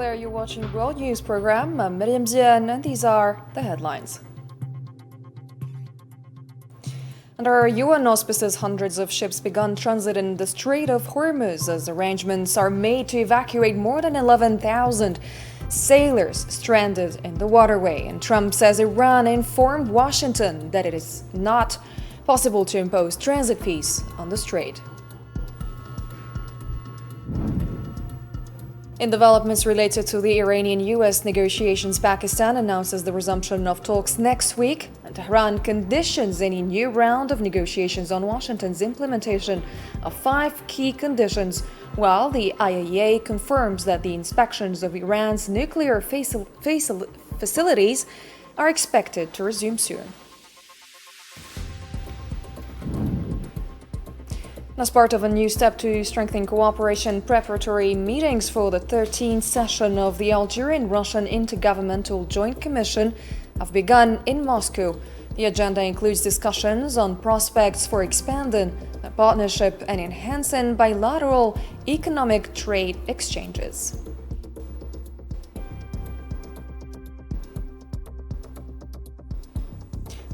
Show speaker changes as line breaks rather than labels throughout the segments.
there, you're watching World News Program. I'm Miriam Zian, and these are the headlines. Under UN auspices, hundreds of ships begun transit in the Strait of Hormuz as arrangements are made to evacuate more than 11,000 sailors stranded in the waterway. And Trump says Iran informed Washington that it is not possible to impose transit fees on the strait. In developments related to the Iranian-US negotiations, Pakistan announces the resumption of talks next week, and Tehran conditions any new round of negotiations on Washington's implementation of 5 key conditions, while the IAEA confirms that the inspections of Iran's nuclear facilities are expected to resume soon. As part of a new step to strengthen cooperation, preparatory meetings for the 13th session of the Algerian-Russian Intergovernmental Joint Commission have begun in Moscow. The agenda includes discussions on prospects for expanding the partnership and enhancing bilateral economic trade exchanges.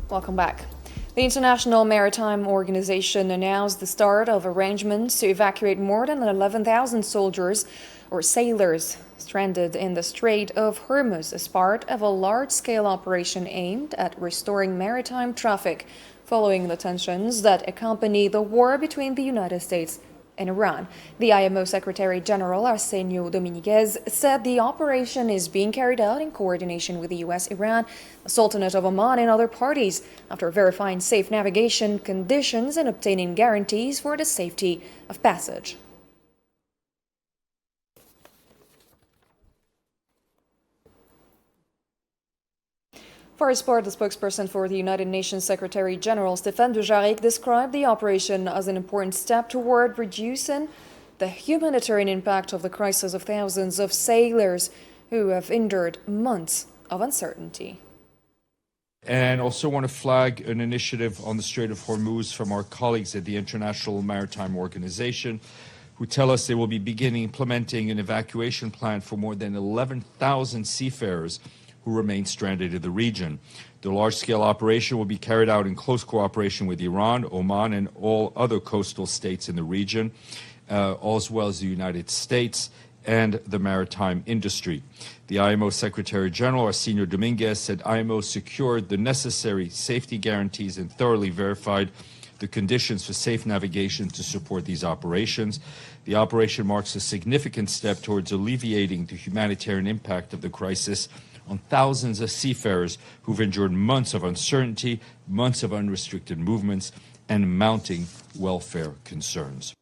Welcome back. The International Maritime Organization announced the start of arrangements to evacuate more than 11,000 soldiers or sailors stranded in the Strait of Hormuz as part of a large-scale operation aimed at restoring maritime traffic following the tensions that accompany the war between the United States and Iran. The IMO Secretary General Arsenio Dominguez said the operation is being carried out in coordination with the U.S., Iran, the Sultanate of Oman, and other parties after verifying safe navigation conditions and obtaining guarantees for the safety of passage. For his part, the spokesperson for the United Nations Secretary General Stéphane Dujarric described the operation as an important step toward reducing the humanitarian impact of the crisis of thousands of sailors who have endured months of uncertainty.
And also want to flag an initiative on the Strait of Hormuz from our colleagues at the International Maritime Organization, who tell us they will be beginning implementing an evacuation plan for more than 11,000 seafarers who remain stranded in the region. The large-scale operation will be carried out in close cooperation with Iran, Oman, and all other coastal states in the region, as well as the United States and the maritime industry. The IMO Secretary General, Arsenio Dominguez, said IMO secured the necessary safety guarantees and thoroughly verified the conditions for safe navigation to support these operations. The operation marks a significant step towards alleviating the humanitarian impact of the crisis on thousands of seafarers who've endured months of uncertainty, months of unrestricted movements, and mounting welfare concerns.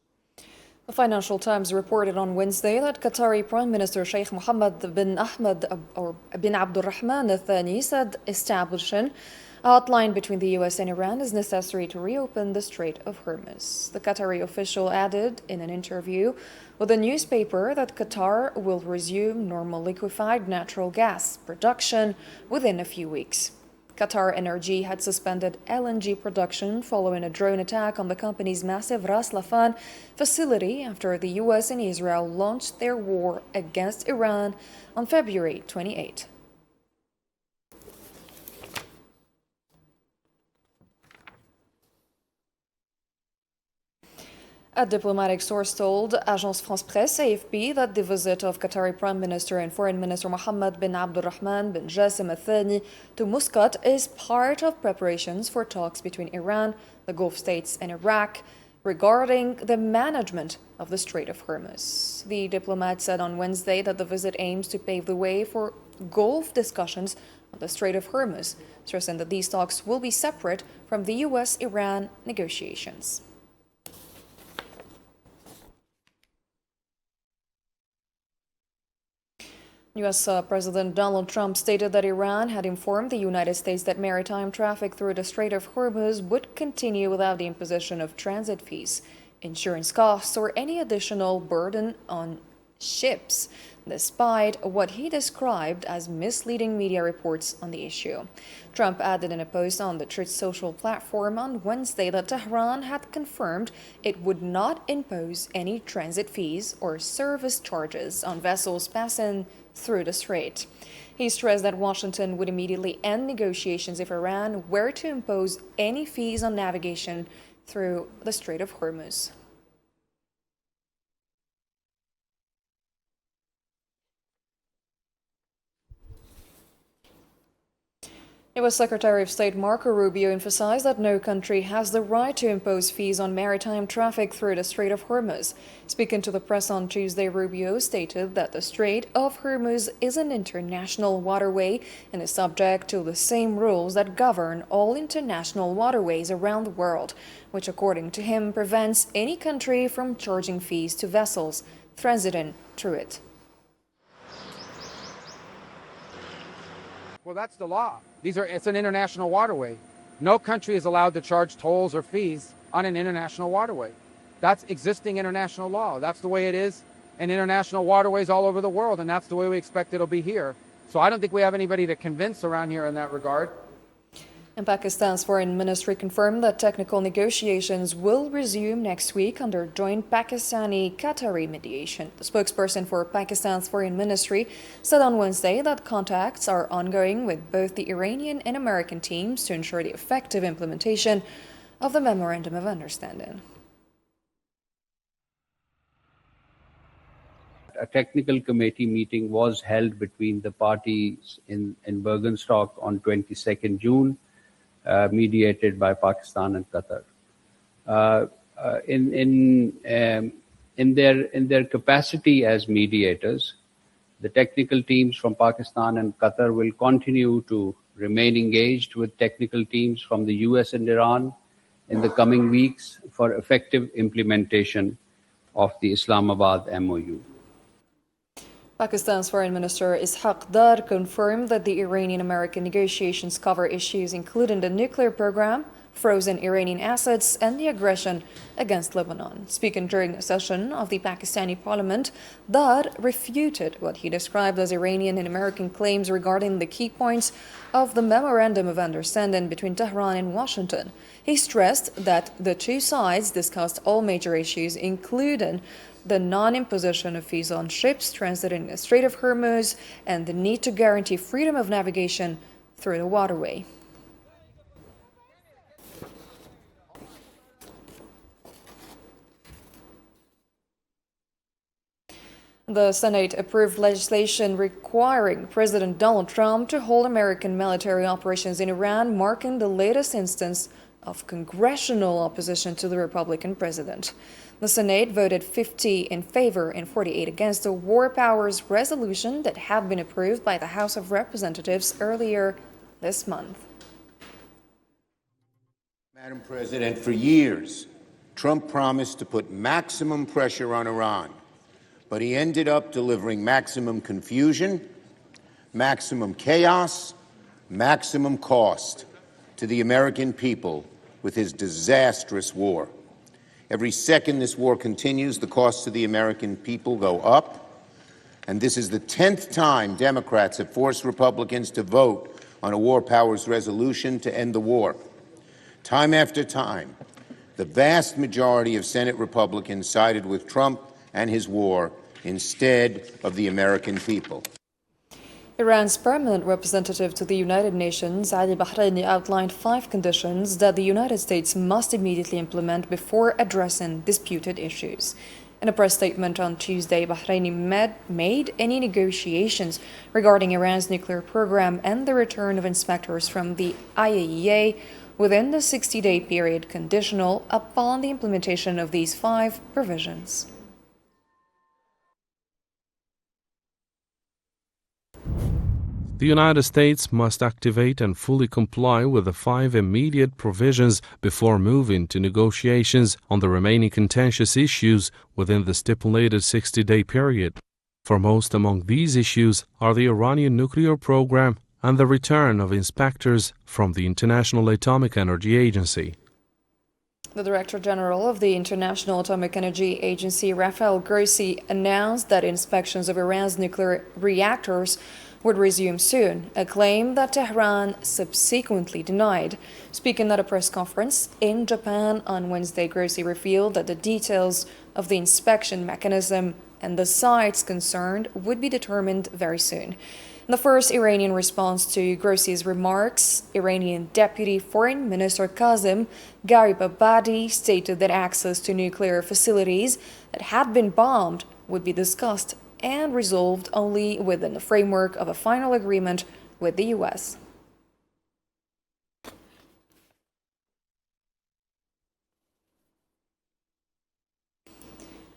The Financial Times reported on Wednesday that Qatari Prime Minister Sheikh Mohammed bin Abdulrahman Al Thani said establishing a hotline between the U.S. and Iran is necessary to reopen the Strait of Hormuz. The Qatari official added in an interview with a newspaper that Qatar will resume normal liquefied natural gas production within a few weeks. Qatar Energy had suspended LNG production following a drone attack on the company's massive Ras Laffan facility after the U.S. and Israel launched their war against Iran on February 28. A diplomatic source told Agence France Presse AFP that the visit of Qatari Prime Minister and Foreign Minister Mohammed bin Abdulrahman bin Jassim Al Thani to Muscat is part of preparations for talks between Iran, the Gulf states, and Iraq regarding the management of the Strait of Hormuz. The diplomat said on Wednesday that the visit aims to pave the way for Gulf discussions on the Strait of Hormuz, stressing that these talks will be separate from the U.S.-Iran negotiations. U.S. President Donald Trump stated that Iran had informed the United States that maritime traffic through the Strait of Hormuz would continue without the imposition of transit fees, insurance costs, or any additional burden on ships, despite what he described as misleading media reports on the issue. Trump added in a post on the Truth Social platform on Wednesday that Tehran had confirmed it would not impose any transit fees or service charges on vessels passing through the strait. He stressed that Washington would immediately end negotiations if Iran were to impose any fees on navigation through the Strait of Hormuz. U.S. Secretary of State Marco Rubio emphasized that no country has the right to impose fees on maritime traffic through the Strait of Hormuz. Speaking to the press on Tuesday, Rubio stated that the Strait of Hormuz is an international waterway and is subject to the same rules that govern all international waterways around the world, which, according to him, prevents any country from charging fees to vessels transiting through it.
Well, that's the law. It's an international waterway. No country is allowed to charge tolls or fees on an international waterway. That's existing international law. That's the way it is in international waterways all over the world, and that's the way we expect it'll be here. So I don't think we have anybody to convince around here in that regard.
And Pakistan's foreign ministry confirmed that technical negotiations will resume next week under joint Pakistani-Qatari mediation. The spokesperson for Pakistan's foreign ministry said on Wednesday that contacts are ongoing with both the Iranian and American teams to ensure the effective implementation of the Memorandum of Understanding.
A technical committee meeting was held between the parties in Bergenstock on 22nd June. Mediated by Pakistan and Qatar. In their capacity as mediators, the technical teams from Pakistan and Qatar will continue to remain engaged with technical teams from the US and Iran in the coming weeks for effective implementation of the Islamabad MOU.
Pakistan's Foreign Minister Ishaq Dar confirmed that the Iranian-American negotiations cover issues including the nuclear program, frozen Iranian assets, and the aggression against Lebanon. Speaking during a session of the Pakistani parliament, Dar refuted what he described as Iranian and American claims regarding the key points of the Memorandum of Understanding between Tehran and Washington. He stressed that the two sides discussed all major issues, including the non-imposition of fees on ships transiting the Strait of Hormuz and the need to guarantee freedom of navigation through the waterway. The Senate approved legislation requiring President Donald Trump to hold American military operations in Iran, marking the latest instance of congressional opposition to the Republican president. The Senate voted 50 in favor and 48 against the War Powers resolution that had been approved by the House of Representatives earlier this month.
Madam President, for years, Trump promised to put maximum pressure on Iran, but he ended up delivering maximum confusion, maximum chaos, maximum cost to the American people with his disastrous war. Every second this war continues, the costs to the American people go up. And this is the 10th time Democrats have forced Republicans to vote on a War Powers resolution to end the war. Time after time, the vast majority of Senate Republicans sided with Trump and his war instead of the American people.
Iran's permanent representative to the United Nations, Ali Bahraini, outlined 5 conditions that the United States must immediately implement before addressing disputed issues. In a press statement on Tuesday, Bahraini made any negotiations regarding Iran's nuclear program and the return of inspectors from the IAEA within the 60-day period conditional upon the implementation of these 5 provisions.
The United States must activate and fully comply with the 5 immediate provisions before moving to negotiations on the remaining contentious issues within the stipulated 60-day period. Foremost among these issues are the Iranian nuclear program and the return of inspectors from the International Atomic Energy Agency.
The Director General of the International Atomic Energy Agency, Rafael Grossi, announced that inspections of Iran's nuclear reactors would resume soon, a claim that Tehran subsequently denied. Speaking at a press conference in Japan on Wednesday, Grossi revealed that the details of the inspection mechanism and the sites concerned would be determined very soon. In the first Iranian response to Grossi's remarks, Iranian Deputy Foreign Minister Kazem Garibabadi stated that access to nuclear facilities that had been bombed would be discussed and resolved only within the framework of a final agreement with the U.S.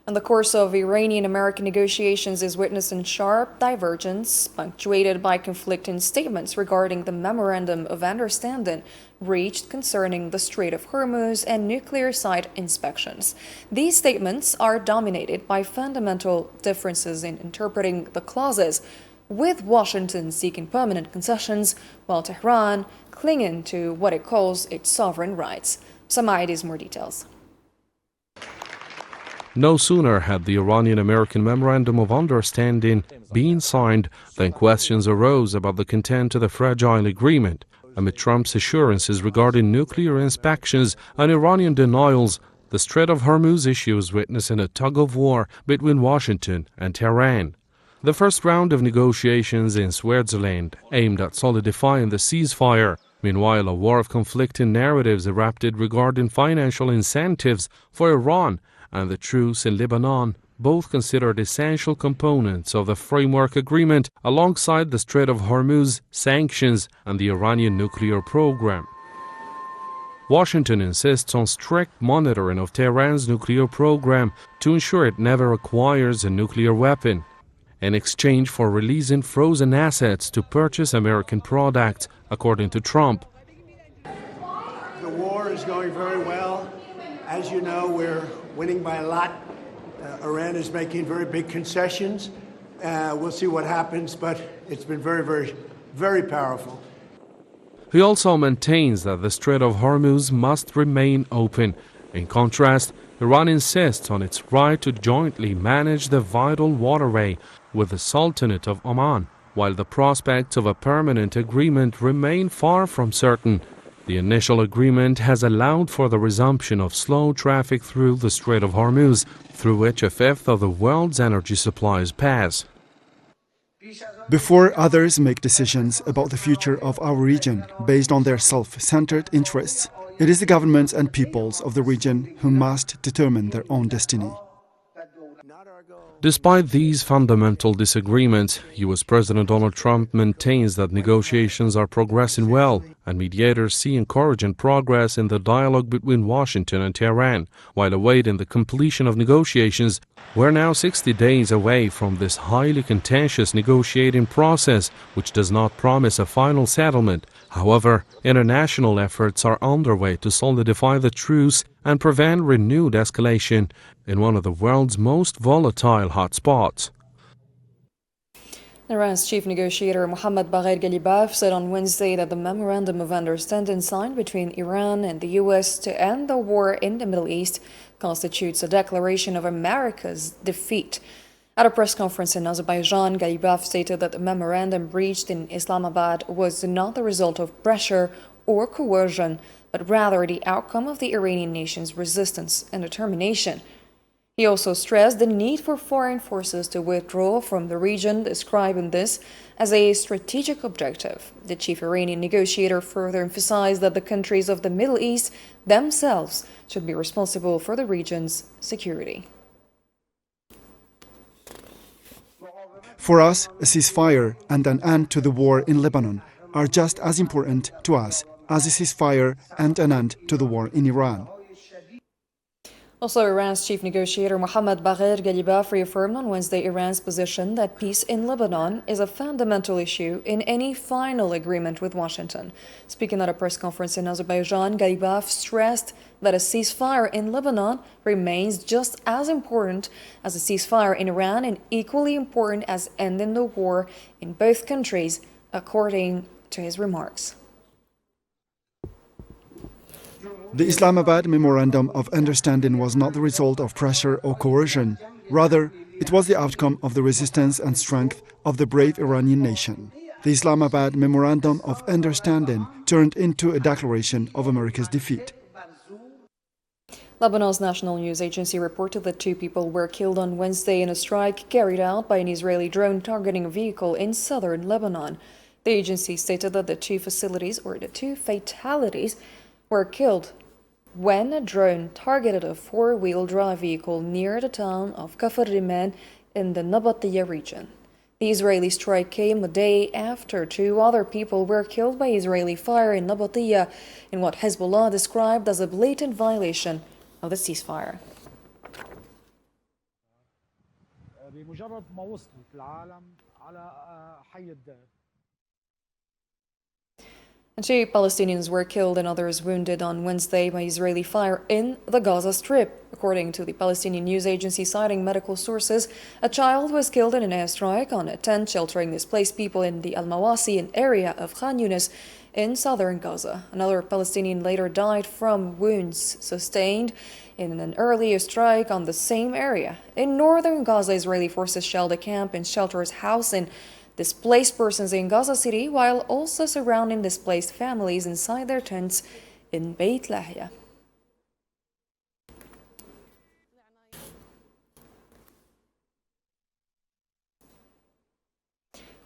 And the course of Iranian-American negotiations is witnessing sharp divergence, punctuated by conflicting statements regarding the Memorandum of Understanding reached concerning the Strait of Hormuz and nuclear site inspections. These statements are dominated by fundamental differences in interpreting the clauses, with Washington seeking permanent concessions, while Tehran clinging to what it calls its sovereign rights. Samaid more details.
No sooner had the Iranian-American Memorandum of Understanding been signed than questions arose about the content of the fragile agreement. Amid Trump's assurances regarding nuclear inspections and Iranian denials, the Strait of Hormuz issue is witnessing a tug-of-war between Washington and Tehran. The first round of negotiations in Switzerland aimed at solidifying the ceasefire. Meanwhile, a war of conflicting narratives erupted regarding financial incentives for Iran and the truce in Lebanon, both considered essential components of the framework agreement alongside the Strait of Hormuz sanctions and the Iranian nuclear program. Washington insists on strict monitoring of Tehran's nuclear program to ensure it never acquires a nuclear weapon, in exchange for releasing frozen assets to purchase American products, according to Trump.
The war is going very well. As you know, we're winning by a lot. Iran is making very big concessions. We'll see what happens, but it's been very, very powerful.
He also maintains that the Strait of Hormuz must remain open. In contrast, Iran insists on its right to jointly manage the vital waterway with the Sultanate of Oman, while the prospects of a permanent agreement remain far from certain. The initial agreement has allowed for the resumption of slow traffic through the Strait of Hormuz, through which a fifth of the world's energy supplies pass.
Before others make decisions about the future of our region based on their self-centered interests, it is the governments and peoples of the region who must determine their own destiny.
Despite these fundamental disagreements, U.S. President Donald Trump maintains that negotiations are progressing well, and mediators see encouraging progress in the dialogue between Washington and Tehran. While awaiting the completion of negotiations, we're now 60 days away from this highly contentious negotiating process, which does not promise a final settlement. However, international efforts are underway to solidify the truce and prevent renewed escalation in one of the world's most volatile hotspots.
Iran's chief negotiator Mohammad Bagher Ghalibaf said on Wednesday that the Memorandum of Understanding signed between Iran and the U.S. to end the war in the Middle East constitutes a declaration of America's defeat. At a press conference in Azerbaijan, Ghalibaf stated that the memorandum reached in Islamabad was not the result of pressure or coercion, but rather the outcome of the Iranian nation's resistance and determination. He also stressed the need for foreign forces to withdraw from the region, describing this as a strategic objective. The chief Iranian negotiator further emphasized that the countries of the Middle East themselves should be responsible for the region's security.
For us, a ceasefire and an end to the war in Lebanon are just as important to us as a ceasefire and an end to the war in Iran.
Also, Iran's chief negotiator Mohammad Bagher Ghalibaf reaffirmed on Wednesday Iran's position that peace in Lebanon is a fundamental issue in any final agreement with Washington. Speaking at a press conference in Azerbaijan, Ghalibaf stressed that a ceasefire in Lebanon remains just as important as a ceasefire in Iran and equally important as ending the war in both countries, according to his remarks.
The Islamabad Memorandum of Understanding was not the result of pressure or coercion. Rather, it was the outcome of the resistance and strength of the brave Iranian nation. The Islamabad Memorandum of Understanding turned into a declaration of America's defeat.
Lebanon's national news agency reported that 2 people were killed on Wednesday in a strike carried out by an Israeli drone targeting a vehicle in southern Lebanon. The agency stated that the 2 fatalities were killed when a drone targeted a 4-wheel drive vehicle near the town of Kafr Riman in the Nabatiyya region. The Israeli strike came a day after 2 other people were killed by Israeli fire in Nabatiyya in what Hezbollah described as a blatant violation of the ceasefire. And 2 Palestinians were killed and others wounded on Wednesday by Israeli fire in the Gaza Strip. According to the Palestinian news agency citing medical sources, a child was killed in an airstrike on a tent sheltering displaced people in the Al-Mawasi area of Khan Yunis in southern Gaza. Another Palestinian later died from wounds sustained in an earlier strike on the same area. In northern Gaza, Israeli forces shelled a camp and shelters housing displaced persons in Gaza City, while also surrounding displaced families inside their tents in Beit Lahia.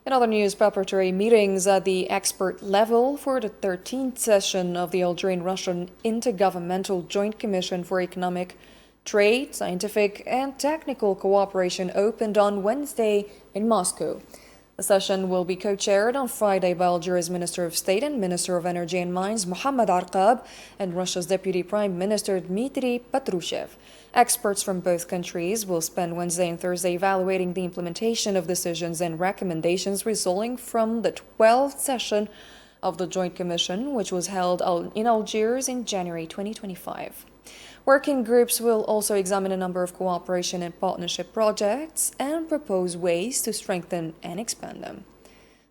In other news, preparatory meetings at the expert level for the 13th session of the Algerian-Russian Intergovernmental Joint Commission for Economic, Trade, Scientific and Technical Cooperation opened on Wednesday in Moscow. The session will be co-chaired on Friday by Algeria's Minister of State and Minister of Energy and Mines, Mohammad Arqab, and Russia's Deputy Prime Minister, Dmitry Patrushev. Experts from both countries will spend Wednesday and Thursday evaluating the implementation of decisions and recommendations resulting from the 12th session of the Joint Commission, which was held in Algiers in January 2025. Working groups will also examine a number of cooperation and partnership projects and propose ways to strengthen and expand them.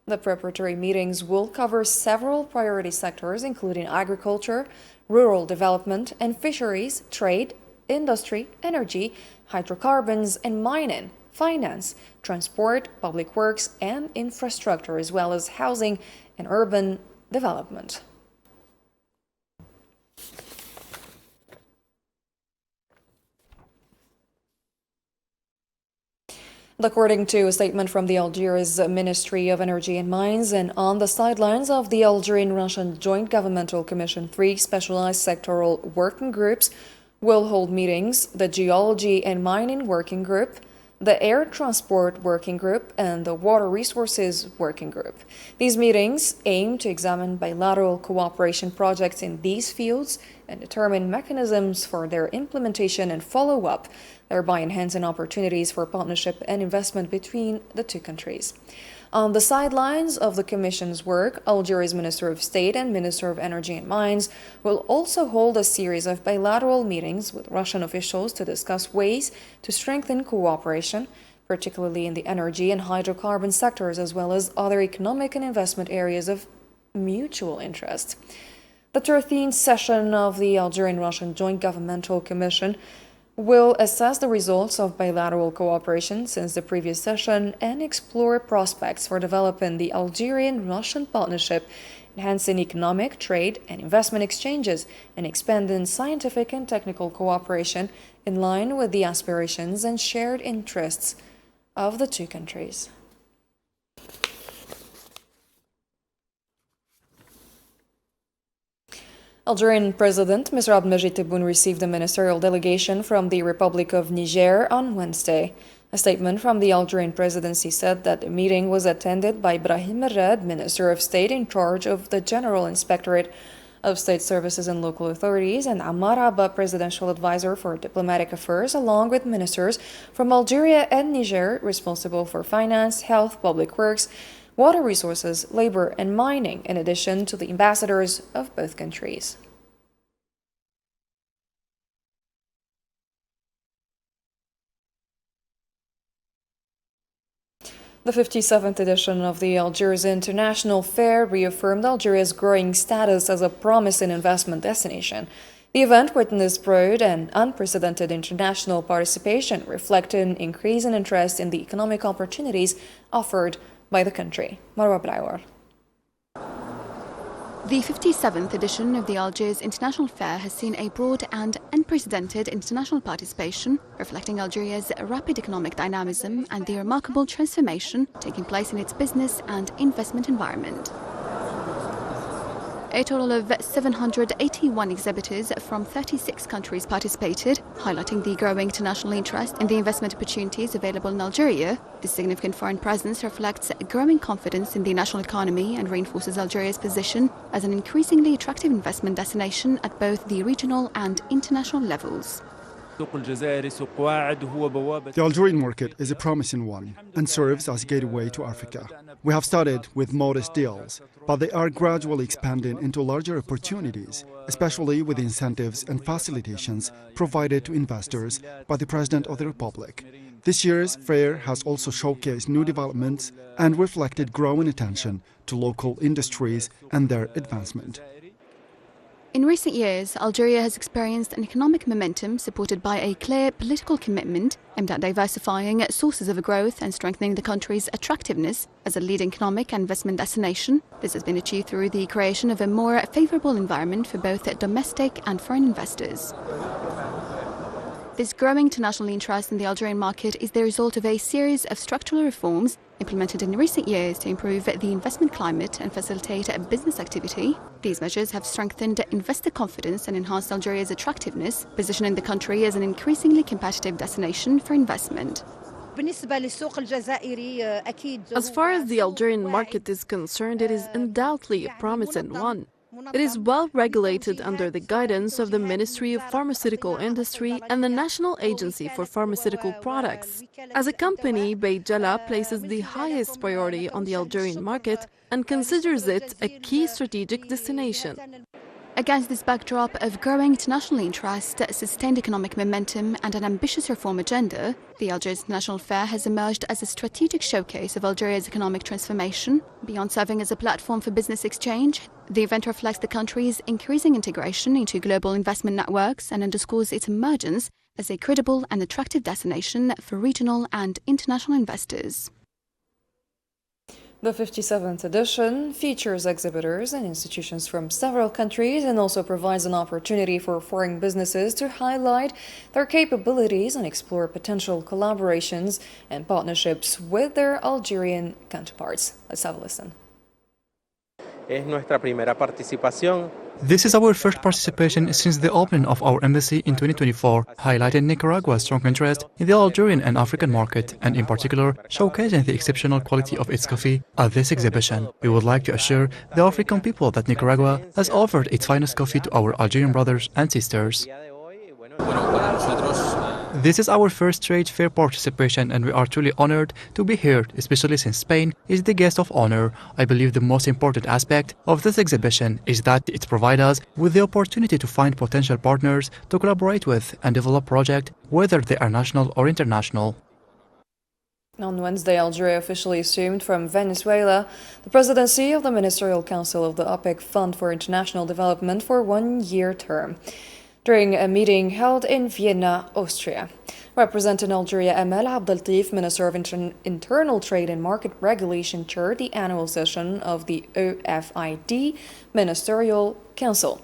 The preparatory meetings will cover several priority sectors, including agriculture, rural development and fisheries, trade, industry, energy, hydrocarbons and mining, finance, transport, public works and infrastructure, as well as housing and urban development. According to a statement from the Algiers Ministry of Energy and Mines, and on the sidelines of the Algerian-Russian Joint Governmental Commission, 3 specialized sectoral working groups will hold meetings: the Geology and Mining Working Group, the Air Transport Working Group, and the Water Resources Working Group. These meetings aim to examine bilateral cooperation projects in these fields and determine mechanisms for their implementation and follow-up, thereby enhancing opportunities for partnership and investment between the 2 countries. On the sidelines of the Commission's work, Algeria's Minister of State and Minister of Energy and Mines will also hold a series of bilateral meetings with Russian officials to discuss ways to strengthen cooperation, particularly in the energy and hydrocarbon sectors, as well as other economic and investment areas of mutual interest. The 13th session of the Algerian-Russian Joint Governmental Commission will assess the results of bilateral cooperation since the previous session and explore prospects for developing the Algerian-Russian partnership, enhancing economic, trade, and investment exchanges, and expanding scientific and technical cooperation in line with the aspirations and shared interests of the 2 countries. Algerian President Mr. Abdelmajid Tebboune received a ministerial delegation from the Republic of Niger on Wednesday. A statement from the Algerian presidency said that the meeting was attended by Brahim Arad, Minister of State in charge of the General Inspectorate of State Services and Local Authorities, and Ammar Abba, Presidential Advisor for Diplomatic Affairs, along with ministers from Algeria and Niger responsible for finance, health, public works, water resources, labor, and mining, in addition to the ambassadors of both countries. The 57th edition of the Algiers International Fair reaffirmed Algeria's growing status as a promising investment destination. The event witnessed broad and unprecedented international participation, reflecting increasing interest in the economic opportunities offered by the country. Marwa Blauer.
The 57th edition of the Algiers International Fair has seen a broad and unprecedented international participation, reflecting Algeria's rapid economic dynamism and the remarkable transformation taking place in its business and investment environment. A total of 781 exhibitors from 36 countries participated, highlighting the growing international interest in the investment opportunities available in Algeria. This significant foreign presence reflects growing confidence in the national economy and reinforces Algeria's position as an increasingly attractive investment destination at both the regional and international levels.
The Algerian market is a promising one and serves as a gateway to Africa. We have started with modest deals, but they are gradually expanding into larger opportunities, especially with incentives and facilitations provided to investors by the President of the Republic. This year's fair has also showcased new developments and reflected growing attention to local industries and their advancement.
In recent years, Algeria has experienced an economic momentum supported by a clear political commitment aimed at diversifying sources of growth and strengthening the country's attractiveness as a leading economic and investment destination. This has been achieved through the creation of a more favourable environment for both domestic and foreign investors. This growing international interest in the Algerian market is the result of a series of structural reforms implemented in recent years to improve the investment climate and facilitate business activity. These measures have strengthened investor confidence and enhanced Algeria's attractiveness, positioning the country as an increasingly competitive destination for investment.
As far as the Algerian market is concerned, it is undoubtedly a promising one. It is well regulated under the guidance of the Ministry of Pharmaceutical Industry and the National Agency for Pharmaceutical Products. As a company, Beit Jala places the highest priority on the Algerian market and considers it a key strategic destination.
Against this backdrop of growing international interest, sustained economic momentum and an ambitious reform agenda, the Algiers International Fair has emerged as a strategic showcase of Algeria's economic transformation. Beyond serving as a platform for business exchange, the event reflects the country's increasing integration into global investment networks and underscores its emergence as a credible and attractive destination for regional and international investors.
The 57th edition features exhibitors and institutions from several countries and also provides an opportunity for foreign businesses to highlight their capabilities and explore potential collaborations and partnerships with their Algerian counterparts. Let's have a listen.
This is our first participation since the opening of our embassy in 2024, highlighting Nicaragua's strong interest in the Algerian and African market, and in particular, showcasing the exceptional quality of its coffee at this exhibition. We would like to assure the African people that Nicaragua has offered its finest coffee to our Algerian brothers and sisters. This is our first trade fair participation and we are truly honored to be here, especially since Spain is the guest of honor. I believe the most important aspect of this exhibition is that it provides us with the opportunity to find potential partners to collaborate with and develop projects, whether they are national or international.
On Wednesday, Algeria officially assumed from Venezuela the presidency of the Ministerial Council of the OPEC Fund for International Development for a one-year term. During a meeting held in Vienna, Austria, representing Algeria, Emel Abdeltif, Minister of Internal Trade and Market Regulation, chaired the annual session of the OFID Ministerial Council.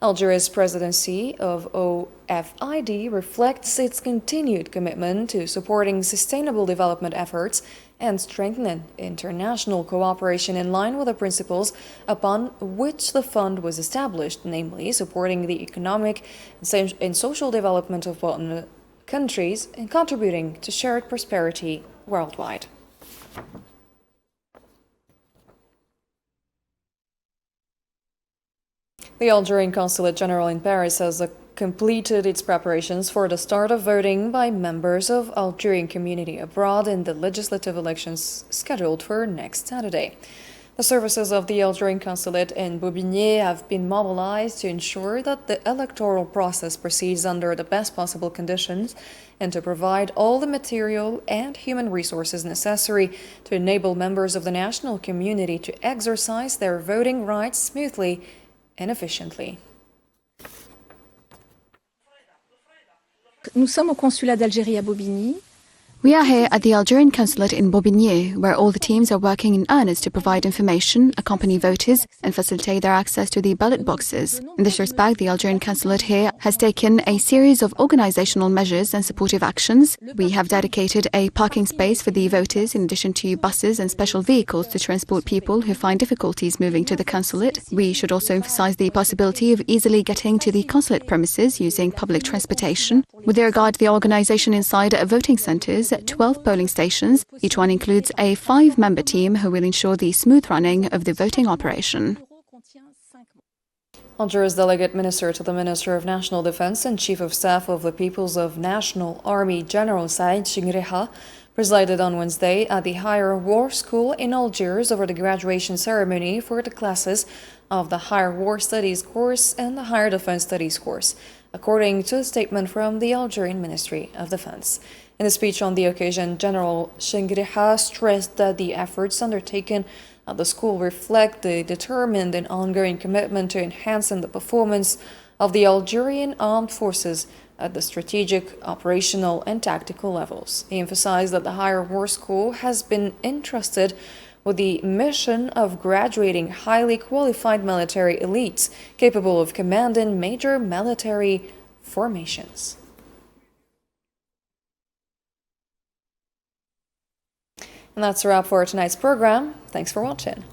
Algeria's presidency of OFID reflects its continued commitment to supporting sustainable development efforts and strengthening international cooperation in line with the principles upon which the fund was established, namely supporting the economic and social development of partner countries and contributing to shared prosperity worldwide. The Algerian Consulate General in Paris has completed its preparations for the start of voting by members of Algerian community abroad in the legislative elections scheduled for next Saturday. The services of the Algerian Consulate in Bobigny have been mobilized to ensure that the electoral process proceeds under the best possible conditions and to provide all the material and human resources necessary to enable members of the national community to exercise their voting rights smoothly and efficiently.
Nous sommes au consulat d'Algérie à Bobigny
We are here at the Algerian consulate in Bobigny, where all the teams are working in earnest to provide information, accompany voters, and facilitate their access to the ballot boxes. In this respect, the Algerian consulate here has taken a series of organizational measures and supportive actions. We have dedicated a parking space for the voters, in addition to buses and special vehicles to transport people who find difficulties moving to the consulate. We should also emphasize the possibility of easily getting to the consulate premises using public transportation. With regard to the organization inside voting centers, 12 polling stations. Each one includes a 5-member team who will ensure the smooth running of the voting operation.
Algeria's delegate minister to the Minister of National Defense and Chief of Staff of the People's of National Army General Said Shingriha presided on Wednesday at the Higher War School in Algiers over the graduation ceremony for the classes of the Higher War Studies course and the Higher Defense Studies course, according to a statement from the Algerian Ministry of Defense. In a speech on the occasion, General Shingriha stressed that the efforts undertaken at the school reflect the determined and ongoing commitment to enhancing the performance of the Algerian armed forces at the strategic, operational, and tactical levels. He emphasized that the Higher War School has been entrusted with the mission of graduating highly qualified military elites capable of commanding major military formations. And that's a wrap for tonight's program. Thanks for watching.